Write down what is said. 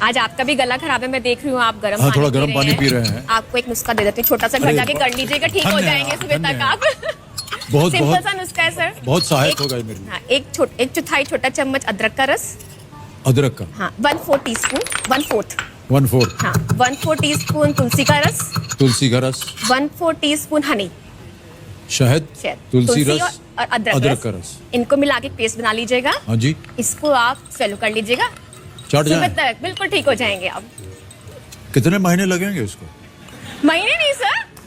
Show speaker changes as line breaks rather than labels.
आज आपका भी गला खराब है, मैं देख रही हूँ आप गर्म
हाँ,
पानी
थोड़ा गर्म पानी पी रहे हैं।
आपको एक नुस्खा दे देती हूँ, छोटा सा घर
अरे,
जाके कर लीजिएगा, ठीक हो
धन्य
जाएंगे
है,
सुबह
धन्य
तक
है।
आप।
बहुत
सिंपल
बहुत
सा नुस्खा है सर।
बहुत सहायक होगा ये मेरे लिए।
हाँ, एक चौथाई छोटा चम्मच अदरक का रस।
अदरक का
हाँ, 1/4 टीस्पून, 1/4।
1/4
हाँ, 1/4 टीस्पून तुलसी का रस,
तुलसी का रस,
1/4 टीस्पून हनी,
शहद, तुलसी रस
और
अदरक का रस।
इनको मिला के पेस्ट बना लीजिएगा।
हाँ जी,
इसको आप स्वेलो कर लीजिएगा,
चढ़
सुबह
जाए।
तक बिल्कुल ठीक हो जाएंगे आप।
कितने महीने लगेंगे उसको?
महीने नहीं